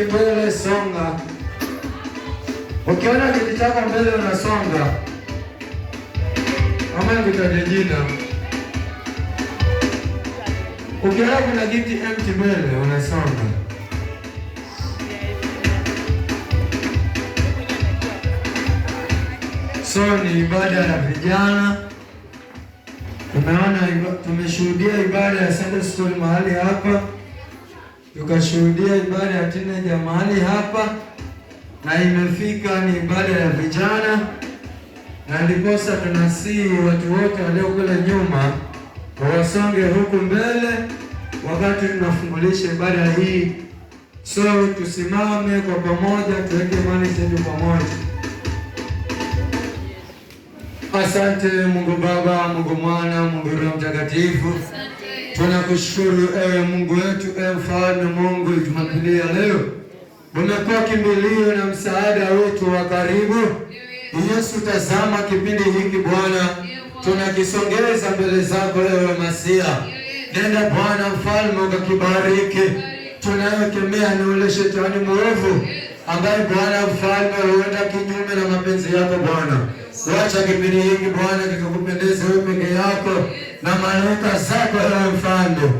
mbele, songa. Ukiona kiti chako mbele unasonga. Ama kitaje jina. Ukiona kuna kiti empty mbele unasonga. So ni ibada ya vijana. Tumeona tumeshuhudia ibada ya Sunday school mahali hapa. Tukashuhudia ibada ya teenager mahali hapa. Na imefika ni ibada ya vijana. Na ndiposa tunasihi watu wote walio kule nyuma wasonge huku mbele wakati tunafungulisha ibada hii. So tusimame kwa pamoja, tuweke imani zetu pamoja. Asante Mungu Baba, Mungu Mwana, Mungu Roho Mtakatifu. Tunakushukuru ewe Mungu wetu, ewe Mfalme Mungu, Jumapili ya leo umekuwa kimbilio na msaada wetu wa karibu. Yesu, tazama kipindi hiki Bwana, tunakisongeza mbele zako ewe Masia. Nenda Bwana Mfalme ukakibariki. Tunayokemea ni ule shetani mwovu ambaye Bwana Mfalme huenda kinyume na mapenzi yako Bwana. Wacha kipindi hiki Bwana kikakupendeze wewe peke yako na malaika zako ewe Mfalme.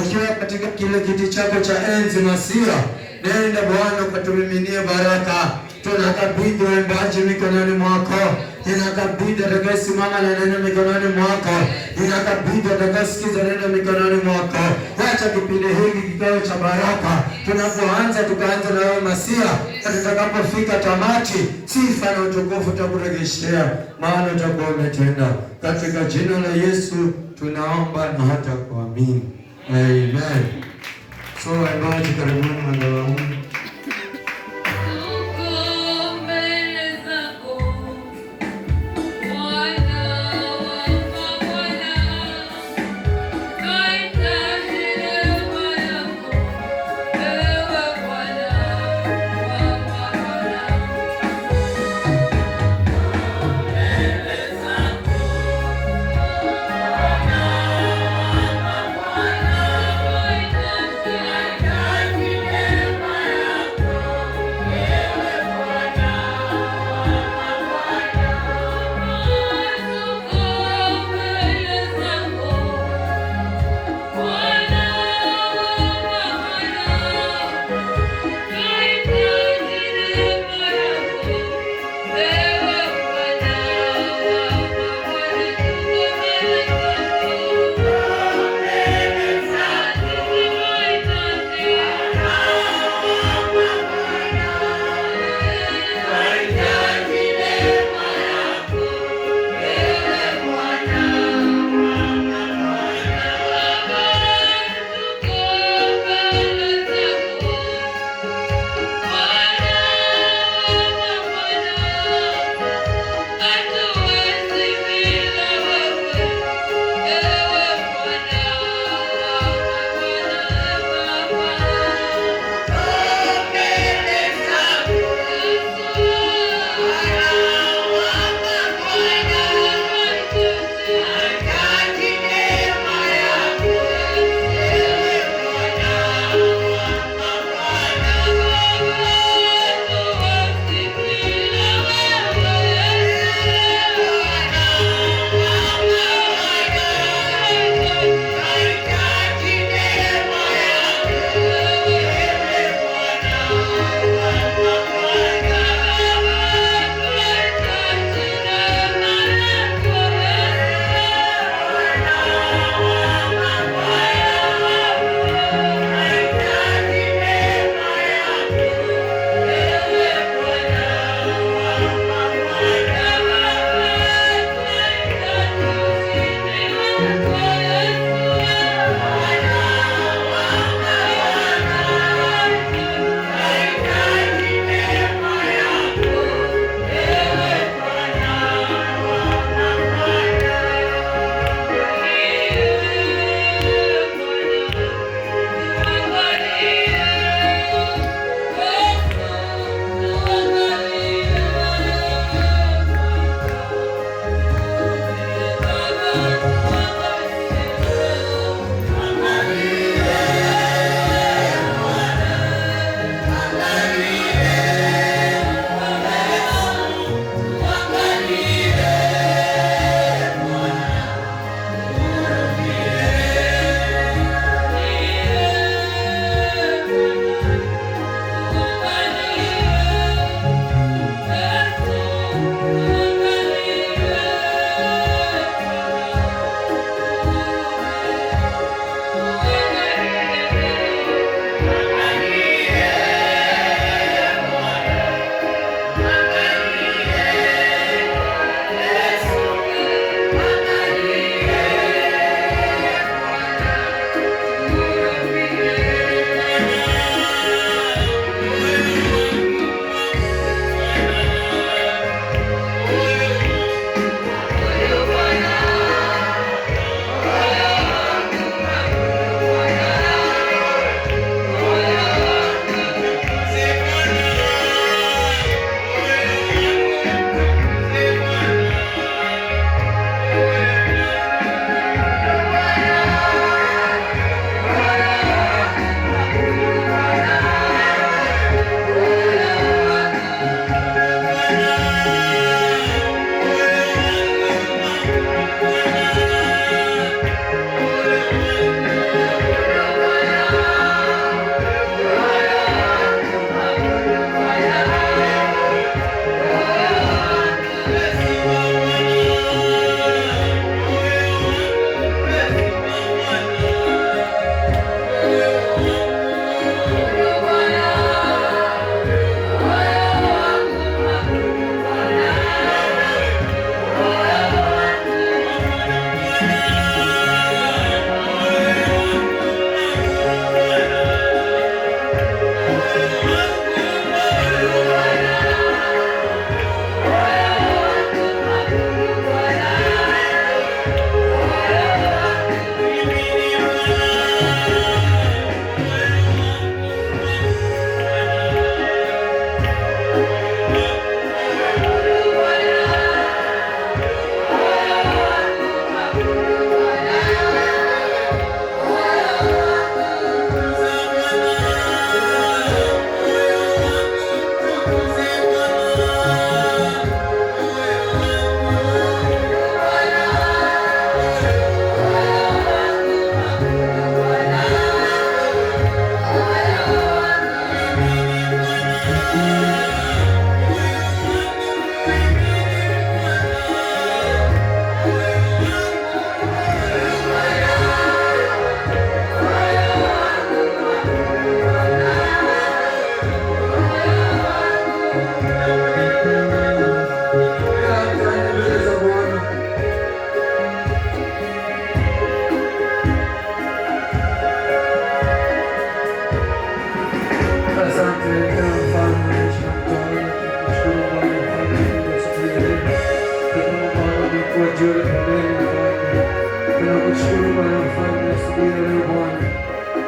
Ukiwa katika kile kiti chako cha enzi Masia, nenda Bwana ukatumiminie baraka. Tunakabidhi waimbaji mikononi mwako. Ninakabidhi atakayesimama na neno mikononi mwako. Ninakabidhi atakayesikiza neno mikononi mwako. Wacha kipindi hiki kikawe cha baraka. Tunapoanza tukaanza na wewe Masia, na tutakapofika tamati, sifa na utukufu tutakurejeshea, maana utakuwa umetenda. Katika jina la Yesu tunaomba na hata kuamini. Amen. So waimbaji karibuni madhabahuni. Bwana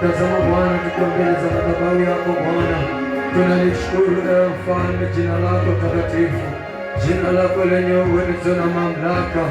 Tazama Bwana, tukiwa mbele za madhabahu yako Bwana, tunalishukuru ewe Mfalme, jina lako takatifu, jina lako lenye uwezo na mamlaka.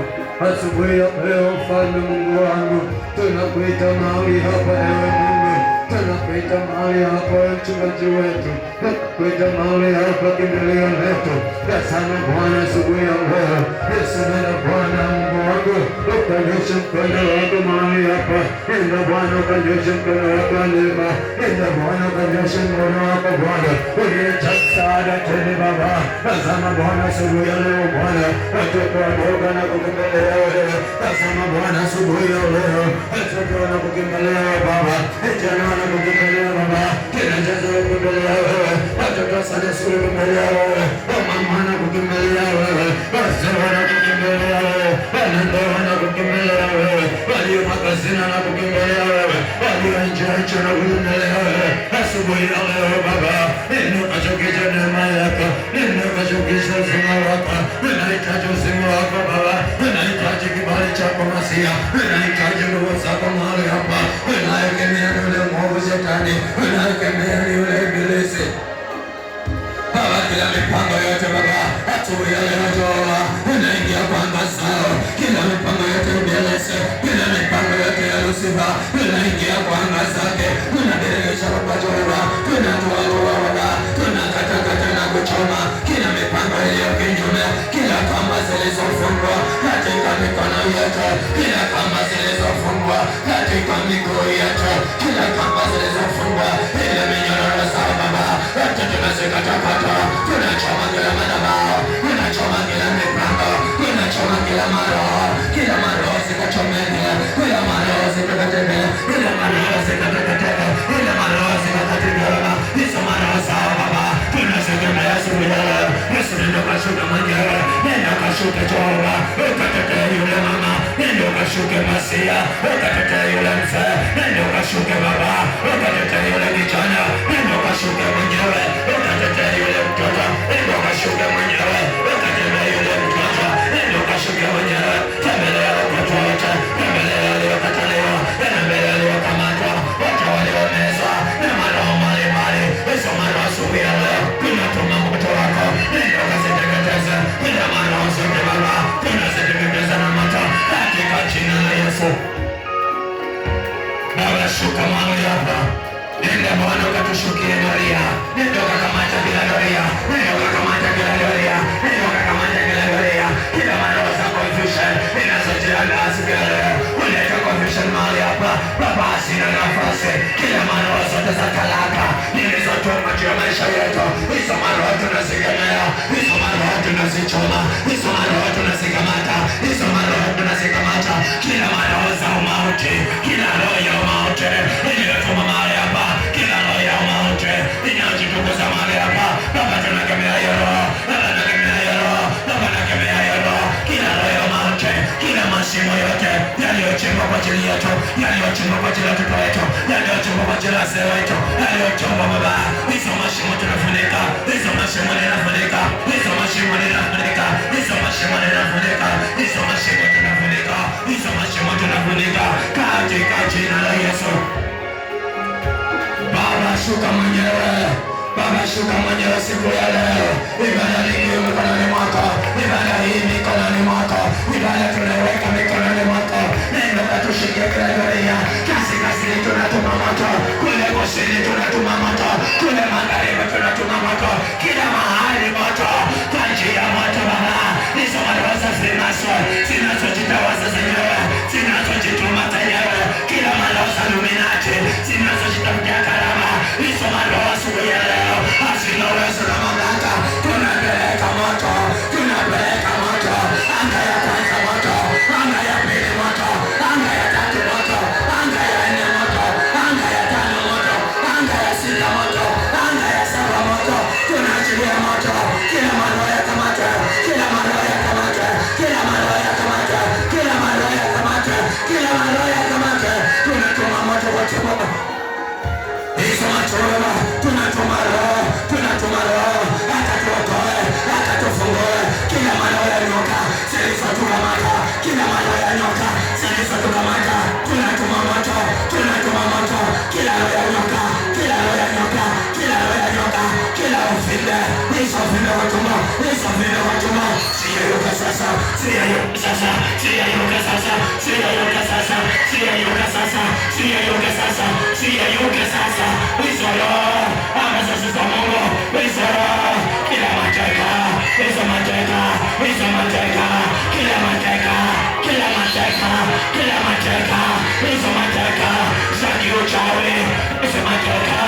Asubuhi ya leo Mfalme Mungu wangu, tunakuita mahali hapa ewe Mungu, tunakuita mahali hapa ewe mchungaji wetu, tunakuita mahali hapa kimbilio letu. Tazama Bwana, asubuhi ya leo, Yesu nena Bwana Mungu wangu, ukanyoshe mkono wako mahali hapa. Nenda Bwana, ukanyoshe mkono wako neema. Nenda Bwana, ukanyoshe mkono wako Bwana uliyecha msaada tele Baba. Tazama Bwana, asubuhi ya leo Bwana, watoto wadogo na kukimbilia wewe. Tazama Bwana, asubuhi ya leo watoto wana kukimbilia Baba, vijana wana kukimbilia Baba, kila jazo kukimbilia wewe, watoto sana shule kukimbilia wewe, wamama wana kukimbilia wewe, wazee wana kukimbilia wewe, wanandoa wana kukimbilia wewe, walio makazini wana kukimbilia wewe, walio nje ya nchi wana kukimbilia wewe. Asubuhi ya leo Baba, ninakachokisha neema yako, ninakachokisha uzima wako, ninahitaji uzima wako Baba, ninahitaji kibali chako Masia, ninahitaji nguvu zako mahali hapa, ninayekemea yule mwovu Shetani, ninayekemea yule ibilisi Baba, kila mipango yote Baba, asubuhi ya leo Jehova, unaingia kwa anga zao, kila mipango yote ibilisi, kila mipango yote ya Lusifa, unaingia kwa anga zake, unadirisha Baba Jehova, tunatoa Baba, tunakatakata na kuchoma kila mipango iliyo kinyume, kila kamba zilizofungwa katika mikono yetu, kila kamba zilizofungwa katika miguu yetu, kila kamba zilizofungwa ile minyororo sawa Baba, yote tunazikatakata, tunachoma kila madhabahu, tunachoma kila mipango, tunachoma kila maroho, kila maroho zikachomeke, kila maroho zikakatembe, kila maroho zikateketeke, kila maroho zikakatembe, hizo maroho sawa Baba, tunazikemea asubuhi ya leo. Yesu nenda kashuke mwenyewe, nenda kashuke Jehova, ukatetee yule mama, nenda ukashuke Masia, ukatetee yule mzee, nenda ukashuke Baba, ukatetee yule kijana, nenda ukashuke mwenyewe, ukatetee yule mtoto, nenda ukashuke mwenyewe, ukatetee yule mtoto, nenda ukashuke mwenyewe. Tembelea watoto wote, tembelea waliokataliwa, tembelea waliokamatwa, wote waliomezwa na maroho mbalimbali. Hizo maroho asubuhi ya leo tunatuma moto wako, nenda ukaziteketeze kila maroho zote Baba, tunaziteketeza na moto katika jina la Yesu. Baba, shuka mahali hapa, nenda Bwana ukatushukie doria, nenda ukakamata kila doria, nenda ukakamata kila doria, nenda ukakamata kila doria, kila maroho za confusion inazojiandaa siku ya leo, uleta confusion mahali hapa Baba, asina nafasi. Kila maroho zote za talaka nilizotuma juu ya maisha yetu, hizo maroho tunazikemea, hizo maroho tunazichoma, hizo maroho tunazikamata, hizo maroho tunazikamata, kila maroho za umauti, kila roho ya umauti iliyotuma mahali hapa, kila roho ya umauti inayojitukuza mahali hapa Baba, tunakemea hiyo roho, Baba tunakemea hiyo roho, Baba tunakemea hiyo roho, kila roho ya umauti, kila mashimo yote yaliyochimbwa kwa ajili yetu, yaliyochimbwa kwa ajili ya watoto wetu, yaliyochimbwa kwa ajili ya wazee wetu, yaliyochimbwa Baba, hizo mashimo tunafunika, hizo mashimo ninafunika, hizo mashimo ninafunika, hizo mashimo ninafunika, hizo mashimo tunafunika, hizo mashimo tunafunika katika jina la Yesu. Baba, shuka mwenyewe, Baba shuka mwenyewe siku ya leo. Ibada hii mikononi mwako, ibada hii mikononi mwako, ibada tunaweka mikononi mwako. Nenda ukatushikie kila doria, kaskazini tunatuma moto, kule kusini tunatuma moto, kule magharibi tunatuma moto, kila mahali moto, kwa njia ya moto Baba. Hizo maroho zinazojitawaza zenyewe, zinazojituma zenyewe, kila maroho za Illuminati zinazojitafutia karama, hizo maroho asubuhi ya leo hazina uwezo na mamlaka. Tunapeleka moto, tunapeleka moto, anga ya kwanza moto, anga ya pili moto, anga ya tatu moto, anga ya nne moto, anga ya tano moto, anga ya sita moto, anga ya saba moto. Tunaachilia moto, kila maroho ya kamata, kila maroho ya kamata, kila maroho ya kamata, kila maroho ya kamata, kila maroho ya kamata. Tunatuma moto kwa sababu hizo machola, tunatuma roho, tunatuma roho, atatuokoe, atatufungue. Kila maroho ya nyoka zilizotukamata, kila maroho ya nyoka zilizotukamata, tunatuma moto, tunatuma moto, kila sasa, siyayuka sasa, siyayuka sasa, siyayuka sasa, siyayuka sasa, siyayuka sasa, siyayuka sasa. Hizo roho ambazo za Mungu, hizo roho kila mateka, hizo mateka, hizo mateka, kila mateka, kila mateka, kila mateka, hizo mateka za kiuchawi, hizo mateka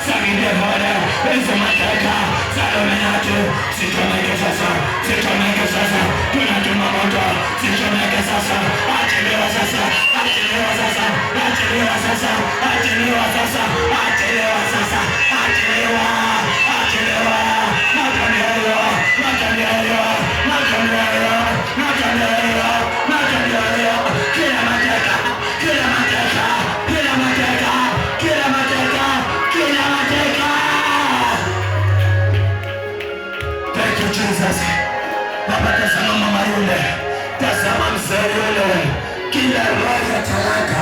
za kidevora, hizo mateka za Illuminati, zichomeke sasa, zichomeke sasa, tunatuma moto, zichomeke sasa, achiliwa sasa, achiliwa sasa, achiliwa sasa, achiliwa sasa, achiliwa sasa, achiliwa, achiliwa, natandiwa, natandiwa, natandiwa, natandiwa, natandiwa, kila mateka, kila mateka, kila mateka, kila mateka, kila mateka. Thank you Jesus. Baba, tazama mama yule, tazama mzee yule, kila roho ya talaka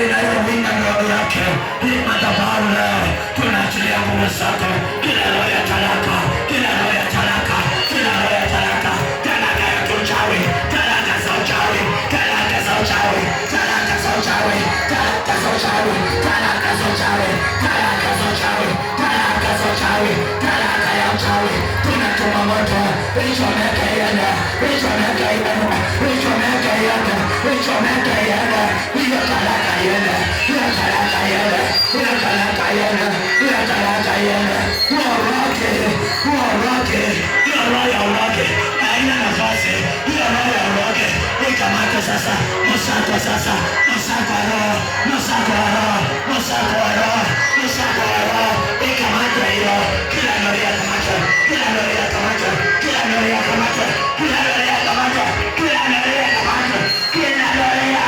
inayowinda ndoa yake, hii madhabahu leo tunaachilia nguvu zako. Kila roho ya talaka, kila roho ya talaka, kila roho ya talaka, talaka ya uchawi, talaka za uchawi, talaka za uchawi, talaka za uchawi, talaka za uchawi, talaka za uchawi, talaka za uchawi, talaka za uchawi, talaka ya uchawi, tunatuma moto, ichomeke yende, ichomeke yende, ichomeke yende, ichomeke yende, hiyo talaka yende, hiyo talaka yende, hiyo talaka yende, hiyo talaka yende, uoroke, uoroke, hiyo roho ya uroke haina nafasi, hiyo roho ya uroke ikamate sasa, msako sasa, msako wa roho, msako wa roho, msako wa roho, msako wa roho, ikamate hiyo, kila roho ya kamata, kila roho ya kamata, kila roho ya kamata, kila roho ya kamata, kila roho ya kamata, kila roho ya.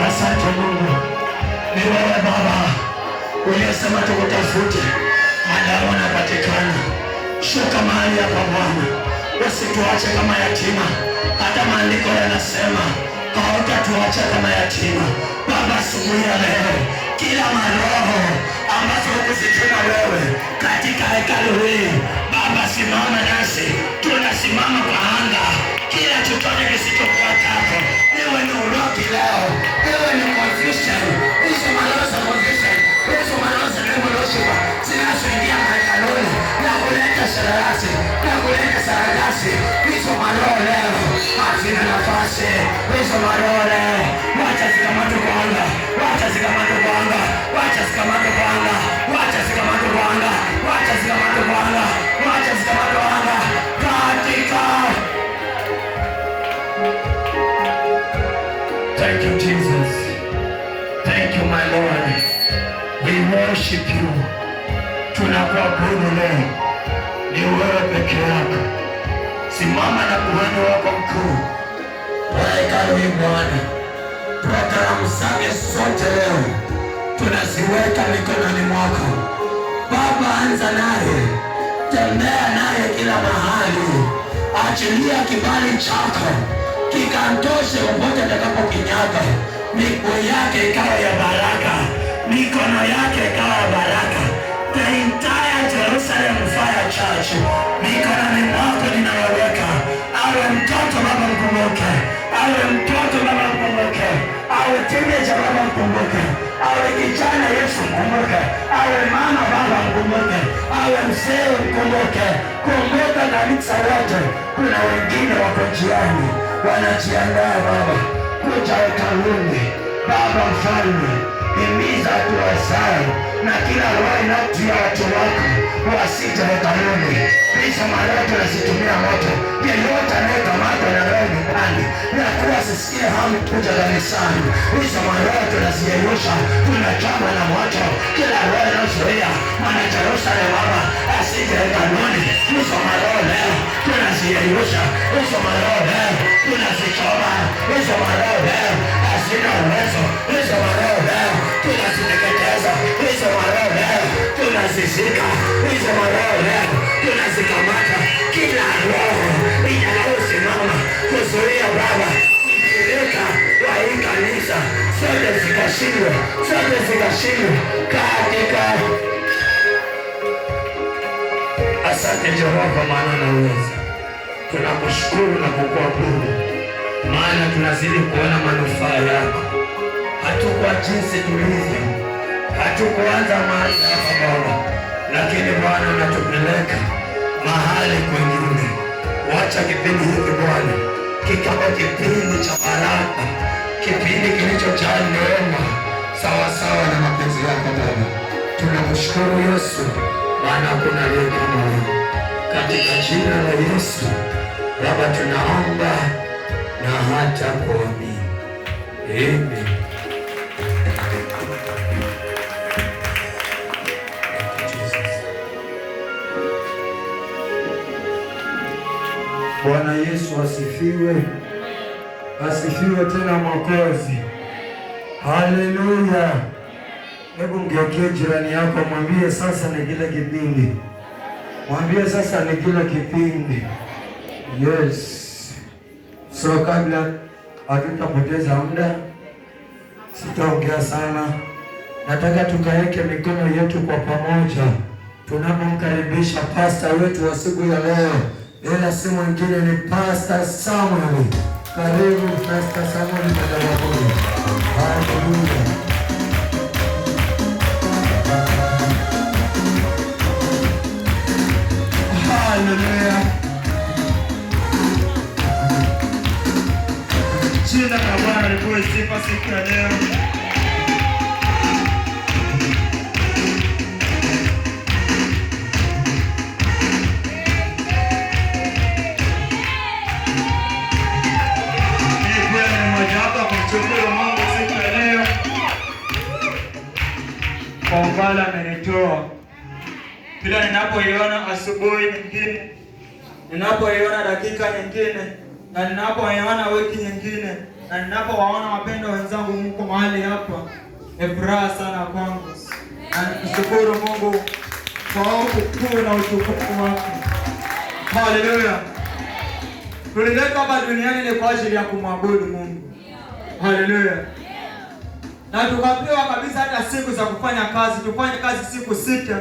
Asante Mungu, ni wewe Baba uliyesema tukutafute madawa yanapatikana. Shuka mahali hapa Bwana, usituache kama yatima. Hata maandiko yanasema hautatuacha kama yatima. Baba, asubuhi ya leo, kila maroho ambazo hukuzituma wewe katika hekalu hili Baba, simama nasi, tunasimama kwa anga. Kila chochote kisichokuwa chako, iwe ni uroki leo, iwe ni confusion, hizo maroho za confusion, hizo maroho za demoloshiwa zinazoingia hekaluni na kuleta sararasi, na kuleta sarakasi, hizo maroho leo hazina nafasi. Hizo maroho leo wacha zikamatwe kwa anga, wacha zikamatwe kwa anga, wacha zikamatwe kwa anga, wacha zikamatwe kwa anga, wacha zikamatwe kwa anga, wacha zikamatwe kwa anga katika. Thank you Jesus, thank you my Lord, we worship you. Tunakuabudu leo, ni wewe peke yako. Simama na kuhani wako mkuu wa hekalu hii Bwana. Programu zake zote leo tunaziweka mikononi mwako Baba. Anza naye, tembea naye kila mahali, achilia kibali chako kikantoshe popote atakapokinyaga. Miguu yake ikawa ya baraka, mikono yake ikawa ya baraka. The entire Jerusalem Fire Church mikononi mwako ninawaweka. Awe mtoto Baba mkumbuke, awe mtoto Baba mkumbuke, awe teenager Baba mkumbuke, awe kijana Yesu mkumbuke, awe mama Baba mkumbuke, awe mzee mkumbuke. Kumbuka kanisa wote, kuna wengine wako njiani wanajiandaa Baba kuja hekaluni. Baba mfalme, himiza hatua zao na kila roho inayotia watu wako wasije hekaluni. Hizo maroho tunazitumia moto. Yeyote anayekamatwa na roho nyumbani na kuwa asisikie hamu kuja kanisani, hizo maroho tunaziyeyusha, tunachoma na moto. Kila roho inayozuia mwana Jerusalem Baba asije hekaluni, hizo maroho leo tunaziyeyusha, hizo maroho leo tunazichoma, hizo maroho leo hazina uwezo, hizo maroho leo tunaziteketeza, hizo maroho leo tunazizika, hizo maroho leo tunazikamata. Kila roho inayosimama kuzuia Baba kushirika wa hii kanisa, sote zikashindwe, sote zikashindwe katika. Asante Jehova, maana unaweza. Tunakushukuru na kukuabudu, maana tunazidi kuona manufaa yako. Hatukuwa jinsi tulivyo, hatukuanza mahali hapa Bwana, lakini Bwana unatupeleka mahali kwingine. Wacha kipindi hiki Bwana kikawa kipindi cha baraka, kipindi kilichojaa neema sawasawa na mapenzi yako Baba. Tunakushukuru Yesu, maana hakuna aliye kama wewe. Katika jina la Yesu Baba tunaomba na hata kuamini. Amen. Bwana Yesu asifiwe. Asifiwe tena Mwokozi. Haleluya. Hebu mgeukie jirani yako, mwambie sasa ni kile kipindi. Mwambie sasa ni kile kipindi. Yes. So kabla hatutapoteza muda, sitaongea sana. Nataka tukaweke mikono yetu kwa pamoja tunapomkaribisha pastor wetu wa siku ya leo. Ila si mwingine ni Pastor Samuel. Karibu Pastor Samuel madhabahuni. Haleluya. Haleluya. Jina la Bwana lipewe sifa siku ya leo. Shukuru Mungu siku ya leo kwa umbali amenitoa. Kila ninapoiona asubuhi nyingine, ninapoiona dakika nyingine, na ninapoiona wiki nyingine, na ninapowaona wapendwa wenzangu mko mahali hapa, ni furaha sana kwangu. Na nishukuru Mungu kwa ukuu na utukufu wake. Haleluya. Tuliletwa hapa duniani ni kwa ajili ya kumwabudu Mungu. Haleluya. Na tukapewa kabisa hata siku za kufanya kazi. Tufanye kazi siku 6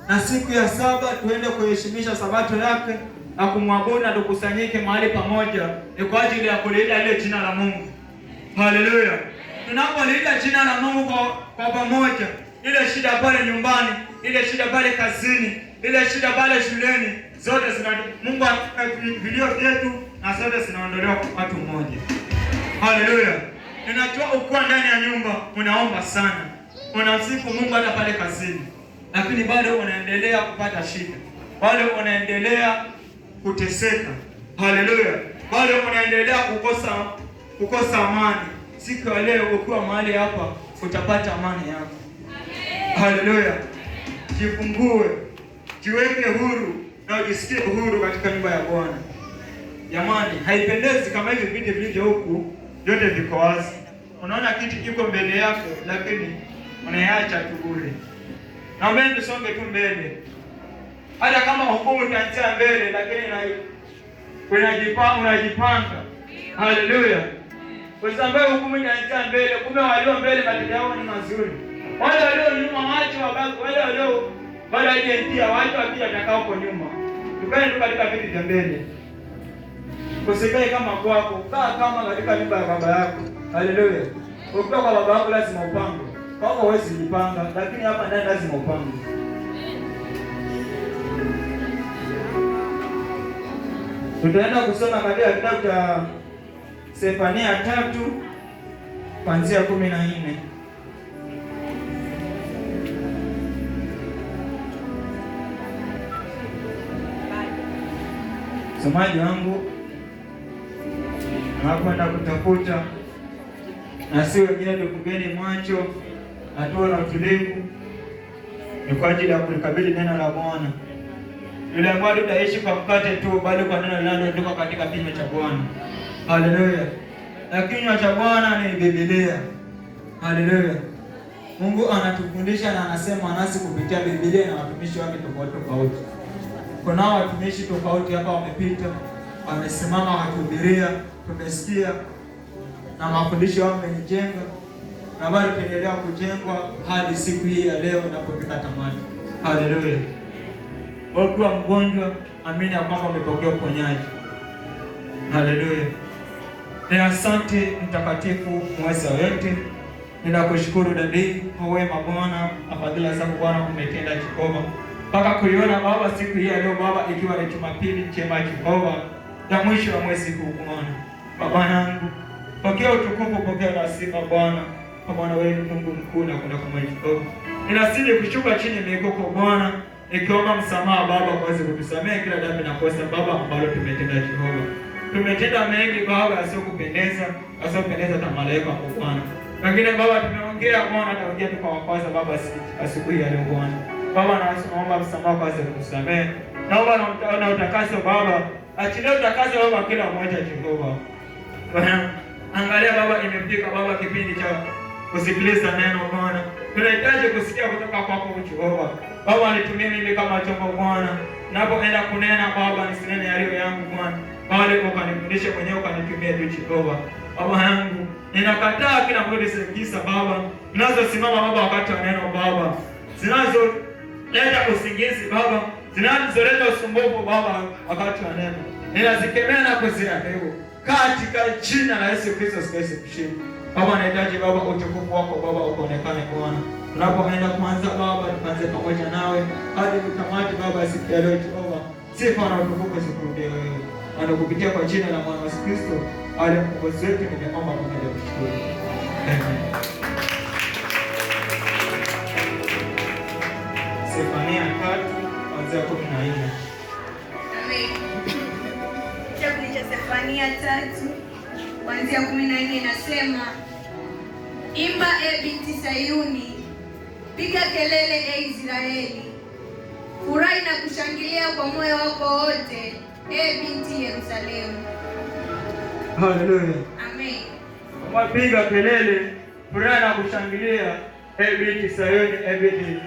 na siku ya 7 tuende kuheshimisha sabato yake na kumwabudu na tukusanyike mahali pamoja. Ni kwa ajili ya kuliita ile jina la Mungu. Haleluya. Tunapoliita jina la Mungu kwa pamoja, ile shida pale nyumbani, ile shida pale kazini, ile shida pale shuleni, zote Mungu vilio vyetu na zote zinaondolewa kwa watu mmoja. Haleluya. Ninajua ukiwa ndani ya nyumba unaomba sana, unamsifu Mungu hata pale kazini, lakini bado unaendelea kupata shida, bado unaendelea kuteseka. Haleluya. Bado unaendelea kukosa amani. Siku ya leo ukiwa mahali hapa utapata amani yako. Haleluya. Jifungue, jiweke huru na ujisikie huru katika nyumba ya Bwana. Jamani, haipendezi kama hivi viti vilivyo huku yote viko wazi. Unaona kiti kiko mbele yako lakini unaiacha tu bure. Naomba tusonge tu mbele. Hata kama hukumu itaanzia mbele lakini unajipanga. Haleluya. Kwa sababu hukumu itaanzia mbele, kumbe walio mbele matendo yao ni mazuri. Wale walio nyuma wacho wabaki, wale walio bado hajaingia wacho wakija atakao kwa nyuma. Tukae tu katika viti vya mbele. Usikae kama kwako, kaa kama katika nyumba ya baba yako. Haleluya. Ukiwa kwa baba yako lazima upange. Kwako huwezi kujipanga, lakini hapa ndani lazima upange. Tutaenda kusoma katika kitabu cha Sefania 3 kuanzia 14. Somaji wangu nakwenda kutafuta na si wengine tukugeni mwancho na tuwe na utulivu. Ni kwa ajili ya kulikabili neno la Bwana. Yule ambaye tutaishi kwa mkate tu, bali kwa neno linalotoka katika kinywa cha Bwana. Haleluya. Na kinywa cha Bwana ni Biblia. Haleluya. Mungu anatufundisha na anasema nasi kupitia Biblia na watumishi wake tofauti tofauti. Kuna watumishi tofauti hapa wamepita, wamesimama wakihubiria, tumesikia na mafundisho yao yamenijenga na bado tuendelea kujengwa hadi siku hii ya leo inapofika tamati. Haleluya. Ukiwa mgonjwa, amini ya kwamba umepokea uponyaji. Haleluya. Ni asante mtakatifu mweza yote. Ninakushukuru dadi kwa wema Bwana, afadhila zako Bwana umetenda Jehova. Mpaka kuiona Baba siku hii leo Baba, ikiwa ni Jumapili njema Jehova, ya mwisho wa mwezi huu Bwana. Baba yangu, pokea utukufu, pokea na sifa Bwana, kwa maana wewe ni Mungu mkuu na kuna kama Jehova. Ninazidi kushuka chini migoko Bwana, nikiomba msamaha Baba, uweze kutusamehe kila dhambi na kosa Baba ambalo tumetenda Jehova. Tumetenda mengi Baba yasiyokupendeza, yasiyopendeza hata malaika wa Bwana. Lakini Baba tumeongea Bwana, tunaongea tukawakwaza Baba asubuhi ya leo Bwana. Baba naomba msamaha kwa sababu kusamehe. Naomba na utakaso Baba. Achilia utakaso Baba kila mmoja Jehova. Bwana, angalia Baba, imefika Baba kipindi cha kusikiliza neno Bwana. Tunahitaji kusikia kutoka kwako Jehova. Baba nitumie mimi kama chombo Bwana. Napoenda kunena Baba, nisinene yaliyo yangu Bwana. Bali ukanifundishe mwenyewe, ukanitumie tu Jehova. Baba yangu, ninakataa kila kisa Baba, zinazosimama Baba wakati wa neno Baba, zinazoleta usingizi Baba, zinazoleta usumbufu Baba wakati wa neno. Ninazikemea na kuziharibu katika jina la Yesu Kristo siwezi kushinda. Baba nahitaji Baba utukufu wako Baba ukaonekane Bwana. Tunapoenda kuanza Baba, tuanze pamoja nawe hadi utamati Baba siku ya leo Jehova. Sifa na utukufu zikurudie wewe. Na kupitia kwa jina la Mwana Yesu Kristo ale mkombozi wetu nimeomba pamoja na kushukuru. Amen. Sefania 3:14. Amen. Kitabu cha Sefania 3:14 inasema, imba e binti Sayuni, piga kelele e Israeli, furahi na kushangilia kwa moyo wako wote e binti Yerusalemu. Haleluya. Amen. Wapiga kelele, furaha na kushangilia e binti Sayuni, e binti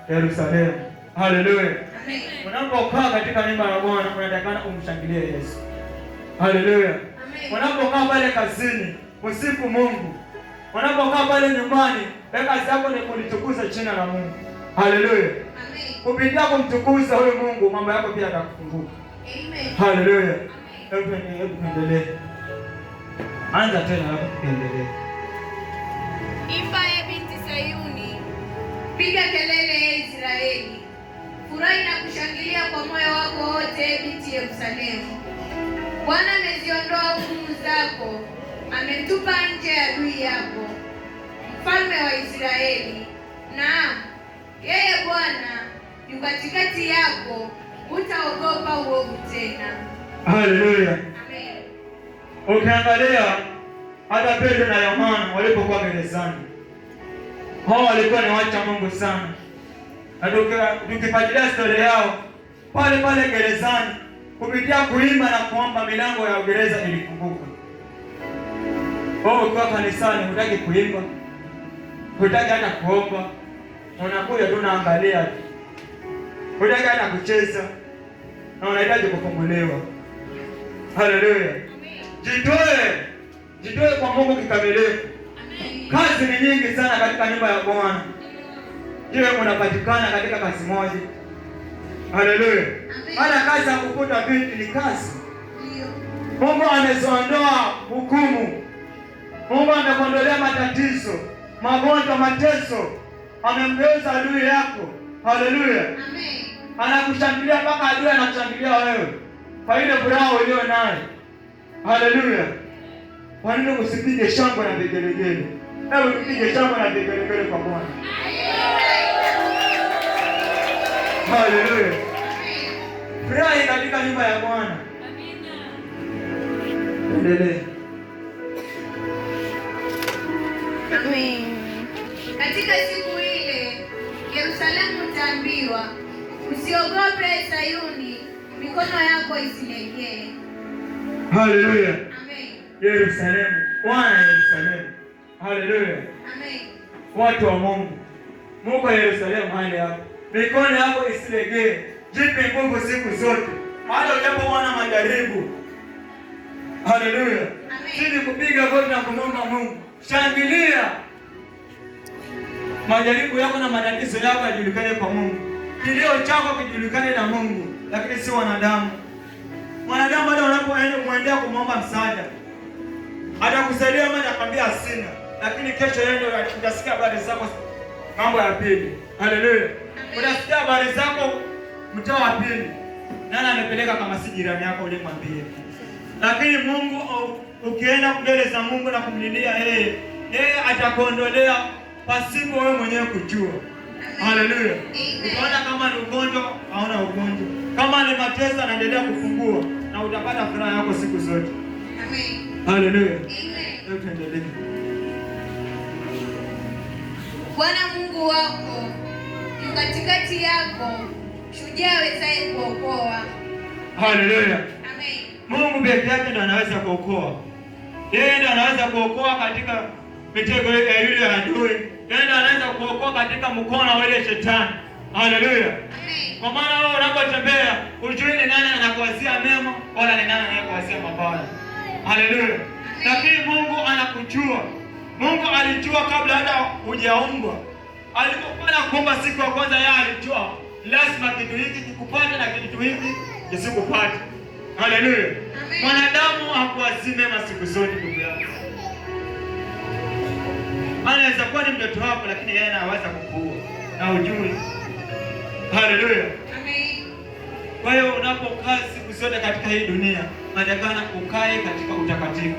Yerusalemu. Haleluya. Amen. Unapokaa katika nyumba ya Bwana unatakana umshangilie Yesu. Haleluya. Amen. Unapokaa pale kazini, usifu Mungu. Unapokaa pale nyumbani, kazi yako ni kulitukuza jina la Mungu. Haleluya. Amen. Kupitia kumtukuza huyo Mungu, mambo yako pia yatakufunguka. Amen. Haleluya. Amen. Hebu tuendelee. Anza tena hapo tuendelee. Imba e binti Sayuni, piga kelele e Israeli, furahi na kushangilia kwa moyo wako wote e binti Yerusalemu. Bwana ameziondoa hukumu zako, ametupa nje adui yako, mfalme wa Israeli. Naam, yeye Bwana yu katikati yako, hutaogopa uovu tena. Haleluya. Amen. Ukiangalia hata Petro na Yohana walipokuwa gerezani, hao walikuwa ni wacha Mungu sana. Na tukifuatilia historia yao pale gerezani, kupitia kuimba na kuomba milango ya gereza ilifunguka. Wao ukiwa kanisani hutaki kuimba, hutaki hata kuomba, unakuja tu unaangalia tu, hutaki hata kucheza na unahitaji kufunguliwa. Haleluya. Jitoe kwa Mungu kikamilifu. Kazi ni nyingi sana katika nyumba ya Bwana. Jiwe mnapatikana katika kazi moja. Haleluya. Hata kazi ya kukuta vitu ni kazi. Mungu amezondoa hukumu. Mungu amekondolea matatizo, magonjwa, mateso. Amemgeuza adui yako. Haleluya. Amen. Anakushangilia mpaka adui anakushangilia wewe kwa ile furaha ulio nayo. Haleluya. Kwa nini usipige shangwe na vigelegele? Hebu tupige shangwe na vigelegele kwa Bwana. Haleluya. Furahi katika nyumba ya Bwana. Amina. Endelee. Amen. Katika siku ile Yerusalemu utaambiwa, usiogope Sayuni, mikono yako isilegee. Haleluya. Amen. Yerusalemu, Bwana Yerusalemu. Haleluya. Amen. Watu wa Mungu, Mungu wa Yerusalemu hali hapo. Mikono yako isilegee. Jipe nguvu siku zote. Hata unapoona majaribu. Haleluya. Zidi kupiga goti na kumwomba Mungu. Shangilia. Majaribu yako na matatizo yako yajulikane kwa Mungu. kilio chako kijulikane na Mungu, lakini si wanadamu. Mwanadamu hata unapoenda kumwendea kumwomba msaada, atakusaidia mama, atakwambia sina, lakini kesho yeye ndio utasikia habari zako mambo ya pili. Haleluya. Utasikia habari zako mtaa wa pili. Nani amepeleka kama si jirani yako ulimwambie? Lakini Mungu, ukienda mbele za Mungu na kumlilia yeye atakuondolea pasipo wewe mwenyewe kujua. Haleluya. Unaona kama ni ugonjwa, hauna ugonjwa. Kama ni mateso, anaendelea kufungua na utapata furaha yako siku zote. Amen. Haleluya. Amen. Tuendelee. Bwana Mungu wako yu katikati yako, shujaa awezaye kuokoa. Haleluya. Amen. Mungu pekee yake ndiye anaweza kuokoa. Yeye ndiye anaweza kuokoa katika mitego ya yule adui. Yeye ndiye anaweza kuokoa katika mkono wa yule shetani. Haleluya. Amen. Kwa maana wewe unapotembea, ujui ni nani anakuwazia mema wala ni nani anakuwazia mabaya. Haleluya. Lakini Mungu anakujua. Mungu alijua kabla hata hujaumbwa. Alipokuwa anakuumba siku ya kwanza, yeye alijua lazima kitu hiki kikupate na kitu hiki kisikupate. Haleluya. Mwanadamu hakuwazii mema siku zote ndugu yangu. Anaweza kuwa ni mtoto wako, lakini yeye anaweza kukuua na ujui. Haleluya. Amen. Kwa hiyo unapokaa siku zote katika hii dunia, unatakana ukae katika utakatifu.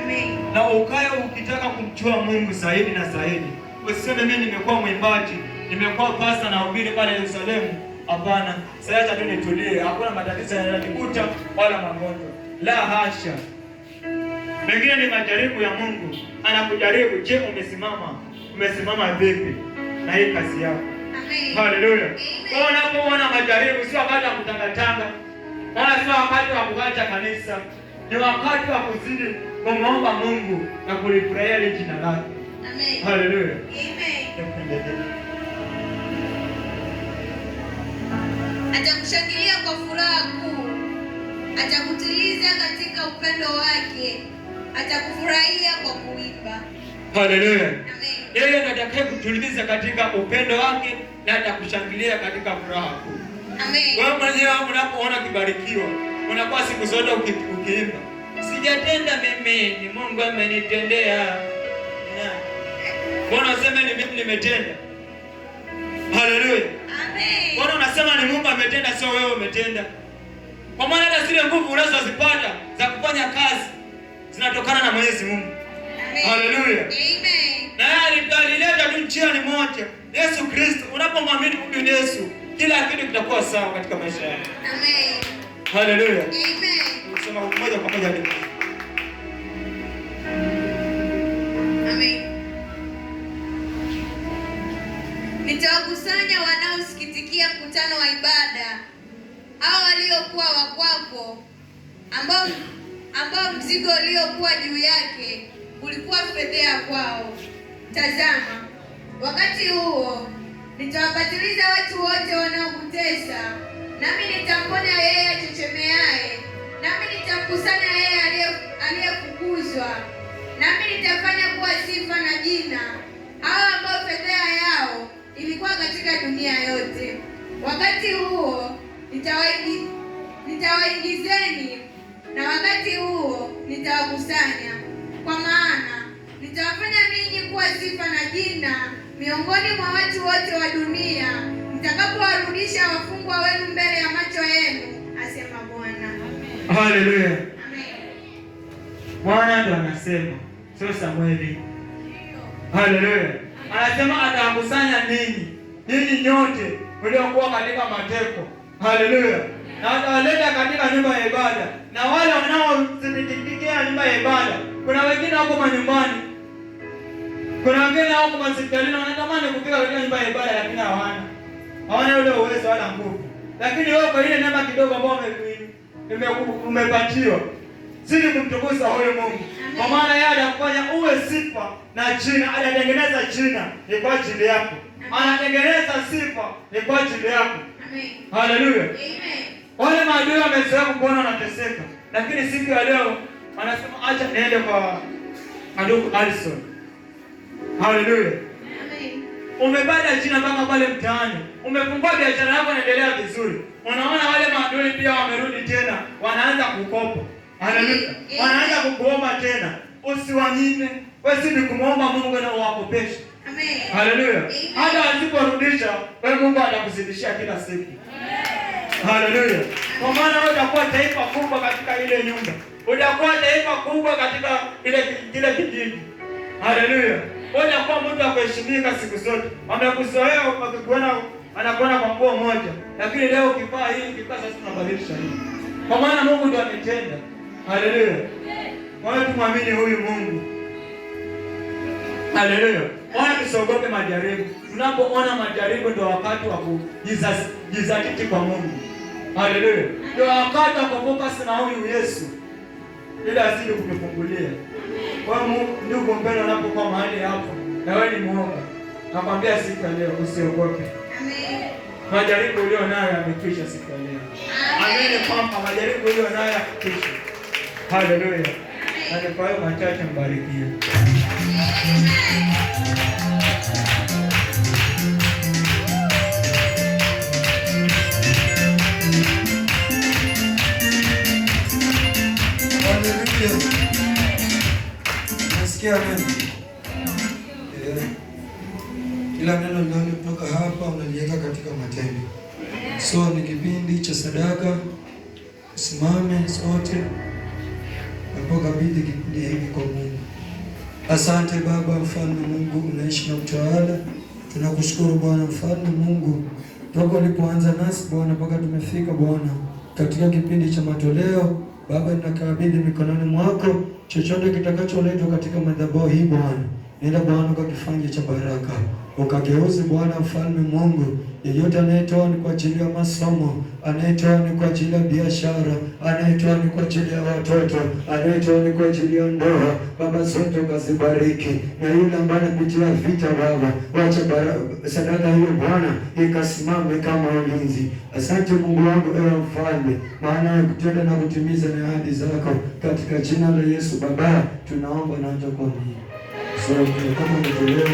Amen. Na ukae ukitaka kumjua Mungu zaidi na zaidi. Usiseme mimi nimekuwa mwimbaji, nimekuwa pasta na hubiri pale Yerusalemu. Hapana, sasa tu nitulie, hakuna matatizo yananikuta wala magonjwa. La hasha. Mengine ni majaribu ya Mungu. Anakujaribu, je, umesimama vipi na hii kazi yako? Amen. Haleluya. Kwa unapoona majaribu, sio wakati wa kutangatanga, wala sio wakati wa kuacha kanisa. Ni wakati wa kuzidi kumwomba Mungu na kulifurahia jina lake. Amen. Haleluya. Amen. Atakushangilia kwa furaha kuu, atakutiliza katika upendo wake, atakufurahia kwa kuimba. Haleluya. Amen. Yeye ndiye atakayekutuliza katika upendo wake na atakushangilia katika furaha kuu. Amen. Wewe mwenyewe unapoona kibarikiwa, unakuwa siku zote ukiimba, sijatenda mimi, ni Mungu amenitendea. Mbona unasema ni mimi nimetenda? Haleluya. Amen. Mbona unasema ni Mungu ametenda, sio wewe umetenda? Kwa maana hata zile nguvu unazozipata za kufanya kazi zinatokana na Mwenyezi Mungu. Amen. Haleluya. Amen. Na alileta tu njia ni moja, Yesu Kristo. Unapomwamini huyu Yesu, kila kitu kitakuwa sawa katika maisha yako. Amen. Haleluya. Amen. Sema moja kwa moja ni Amen. Nitawakusanya wanaosikitikia mkutano wa ibada, hao waliokuwa wa kwako, ambao mzigo uliokuwa juu yake ulikuwa fedheha kwao. Tazama, wakati huo nitawapatiliza watu wote wanaokutesa, nami nitamponya yeye achechemeaye, nami nitamkusanya yeye aliyefukuzwa, nami nitafanya kuwa sifa na jina hao ambao fedheha yao ilikuwa katika dunia yote. Wakati huo nitawaingizeni, na wakati huo nitawakusanya, kwa maana nitawafanya ninyi kuwa sifa na jina miongoni mwa watu wote wa dunia, nitakapowarudisha wafungwa wenu mbele ya macho yenu, asema Bwana. Haleluya. Amen. Bwana ndo anasema, sio Samueli. Haleluya. Anasema atawakusanya ninyi nyote mliokuwa katika mateko. Haleluya. Na atawaleta katika nyumba ya ibada. Na wale wanaosikitikia nyumba ya ibada, kuna wengine wako manyumbani, kuna wengine wako hospitalini, wanatamani kufika katika nyumba ya ibada, lakini hawana ule uwezo wala nguvu. Lakini wewe kwa ile neema kidogo ambayo umepatiwa, zidi kumtukuza huyo Mungu. Kwa maana yeye atakufanya uwe sifa na jina, anatengeneza jina ni kwa ajili yako. Anatengeneza sifa ni kwa ajili yako. Amen. Haleluya. Amen. Wale maadui wamezoea kukuona unateseka, lakini siku ya leo wanasema acha niende kwa ndugu Alison. Haleluya. Amen. Umebada jina mpaka pale mtaani. Umefungua biashara yako inaendelea vizuri. Unaona wale maadui pia wamerudi tena, wanaanza kukopa. Haleluya. Wanaanza kukuomba tena. Usiwanyime. Wewe si kumuomba Mungu na uwakopeshe. Amen. Haleluya. Hata asiporudisha, wewe Mungu atakuzidishia kila siku. Haleluya. Kwa maana wewe utakuwa taifa kubwa katika ile nyumba. Utakuwa taifa kubwa katika ile kijiji. Haleluya. Wewe utakuwa mtu wa kuheshimika siku zote. Wamekuzoea wakikuona anakuona kwa nguo moja. Lakini leo ukivaa hii, ukivaa sasa tunabadilisha hii. Kwa maana Mungu ndiye ametenda. Haleluya. Kwa hiyo tumwamini huyu Mungu. Haleluya. Wala tusiogope majaribu. Tunapoona majaribu ndio wakati wa kujizatiti kwa Mungu. Haleluya. Ndio wakati wa kufocus na huyu Yesu. Ili azidi kukufungulia. Kwa hiyo ndugu mpendwa, unapokuwa mahali hapo, na wewe ni muomba, nakwambia siku ya leo usiogope. Amen. Majaribu ulio nayo yamekwisha siku ya leo. Amen. Kwamba majaribu ulio nayo yamekwisha. Haleluya. Na kwa hiyo machache mbarikiwe. Nasikia neno. Kila neno linalotoka hapa unaliweka katika matendo. So ni kipindi cha sadaka. Simame sote napokabidhi kipindi hiki kwa Mungu. Asante Baba mfalme Mungu, unaishi na utawala. Tunakushukuru Bwana mfalme Mungu, toka ulipoanza nasi Bwana mpaka tumefika Bwana katika kipindi cha matoleo. Baba, ninakabidhi mikononi mwako chochote kitakacholetwa katika madhabahu hii Bwana. Nenda Bwana ukakifanye cha baraka. Ukageuze Bwana mfalme Mungu. Yeyote anayetoa ni kwa ajili ya masomo, anayetoa ni kwa ajili ya biashara, anayetoa ni kwa ajili ya watoto, anayetoa ni kwa ajili ya ndoa. Baba, zote ukazibariki. Na yule ambaye anapitia vita Baba, wacha sadaka hiyo Bwana ikasimame kama ulinzi. Asante Mungu wangu, ewe mfalme, maana kutenda na kutimiza na ahadi zako, katika jina la Yesu Baba tunaomba na hata kuamini. So kama mtoleo